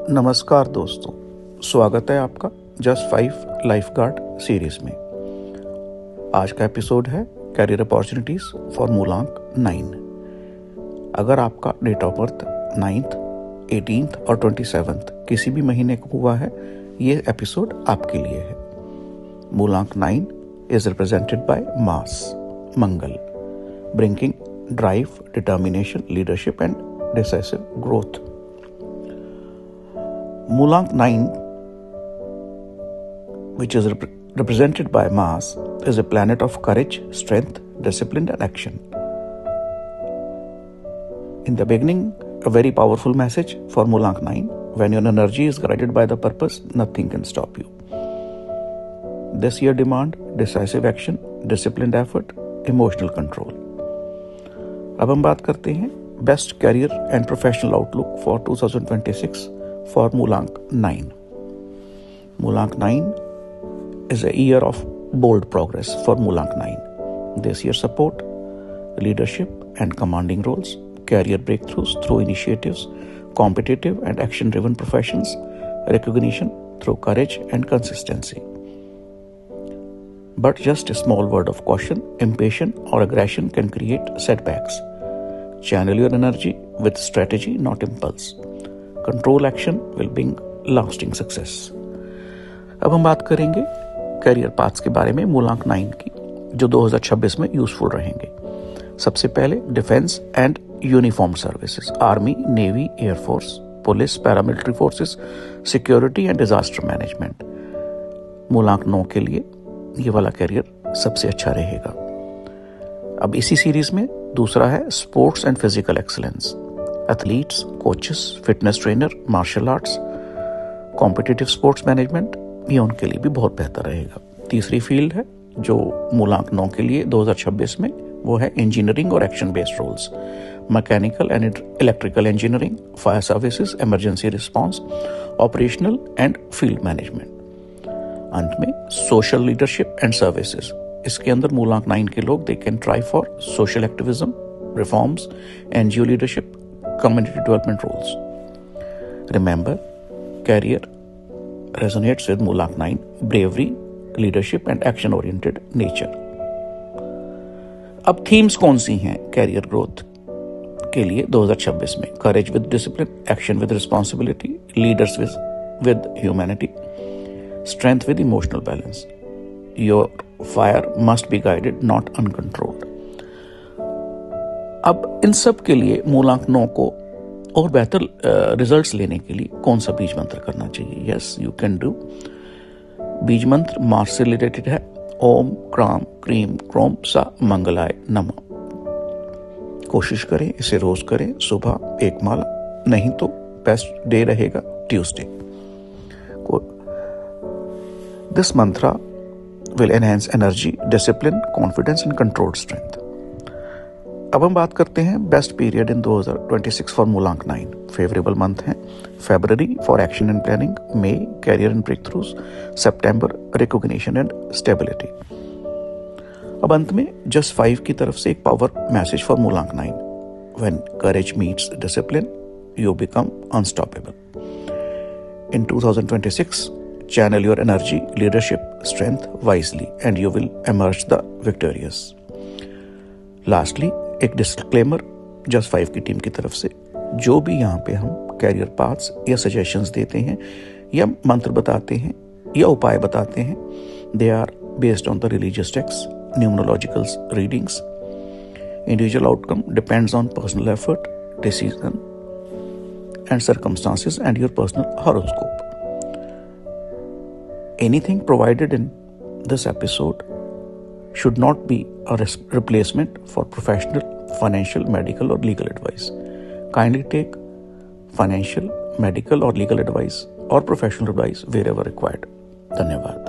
नमस्कार दोस्तों, स्वागत है आपका जस्ट 5 लाइफ गार्ड सीरीज में। आज का एपिसोड है कैरियर अपॉर्चुनिटीज फॉर मूलांक 9। अगर आपका date of birth 9th, 18th और 27th किसी भी महीने को हुआ है, ये एपिसोड आपके लिए है। मूलांक 9 is represented by mass, Mangal, bringing drive, determination, leadership and decisive growth. Moolank 9, which is represented by Mars, is a planet of courage, strength, discipline and action. In the beginning, a very powerful message for Moolank 9. When your energy is guided by the purpose, nothing can stop you. This year demand decisive action, disciplined effort, emotional control. अब हम बात करते हैं best career and professional outlook for 2026 for Moolank 9. Moolank 9 is a year of bold progress for Moolank 9. This year support leadership and commanding roles, career breakthroughs through initiatives, competitive and action-driven professions, recognition through courage and consistency. But just a small word of caution, impatience or aggression can create setbacks. Channel your energy with strategy, not impulse. Control action will bring lasting success. अब हम बात करेंगे career paths के बारे में मूलांक 9 की, जो 2026 में यूजफुल रहेंगे। सबसे पहले defence and uniform services, army, navy, air force, police, paramilitary forces, security and disaster management. मूलांक 9 के लिए ये वाला कैरियर सबसे अच्छा रहेगा। अब इसी सीरीज में दूसरा है sports and physical excellence, athletes, coaches, fitness trainer, martial arts, competitive sports management, ये उनके लिए भी बहुत बेहतर रहेगा। तीसरी फील्ड है जो मूलांक 9 के लिए 2026 में, वो है इंजीनियरिंग और action based roles, mechanical and electrical engineering, fire services, emergency response, operational and field management. अंत में सोशल लीडरशिप एंड सर्विसेज, इसके अंदर मूलांक 9 के लोग they can try for social activism, reforms, NGO leadership, community development roles. Remember, career resonates with Moolank 9, bravery, leadership and action-oriented nature. अब themes कौन सी हैं कैरियर ग्रोथ के लिए 2026 में? Courage with discipline, action with responsibility, leaders with humanity, strength with emotional balance. Your fire must be guided, not uncontrolled. अब इन सब के लिए मूलांक 9 को और बेहतर रिजल्ट्स लेने के लिए कौन सा बीज मंत्र करना चाहिए? Yes, you can do. बीज मंत्र मार्स से रिलेटेड है। ओम क्राम क्रीम क्रोम सा मंगलाय नमः। कोशिश करें, इसे रोज करें, सुबह 1 माला, नहीं तो बेस्ट डे रहेगा ट्यूसडे। दिस मंत्र will enhance energy, discipline, confidence and controlled strength. अब हम बात करते हैं बेस्ट पीरियड इन 2026 फॉर मूलांक 9। फेवरेबल मंथ हैं February for action and planning, May career and breakthroughs, September recognition and stability. अब अंत में जस्ट 5 की तरफ से एक पावर मैसेज फॉर मूलांक 9। When courage meets discipline, you become unstoppable. In 2026, channel your energy, leadership, strength wisely and you will emerge the victorious. Lastly, एक disclaimer just 5 की टीम की तरफ से, जो भी यहाँ पे हम कैरियर पाथ्स या सजेशंस देते हैं या मंत्र बताते हैं या उपाय बताते हैं, they are based on the religious text, numerological readings. Individual outcome depends on personal effort, decision and circumstances and your personal horoscope. Anything provided in this episode should not be a replacement for professional, financial, medical or legal advice. Kindly take financial, medical or legal advice or professional advice wherever required. धन्यवाद।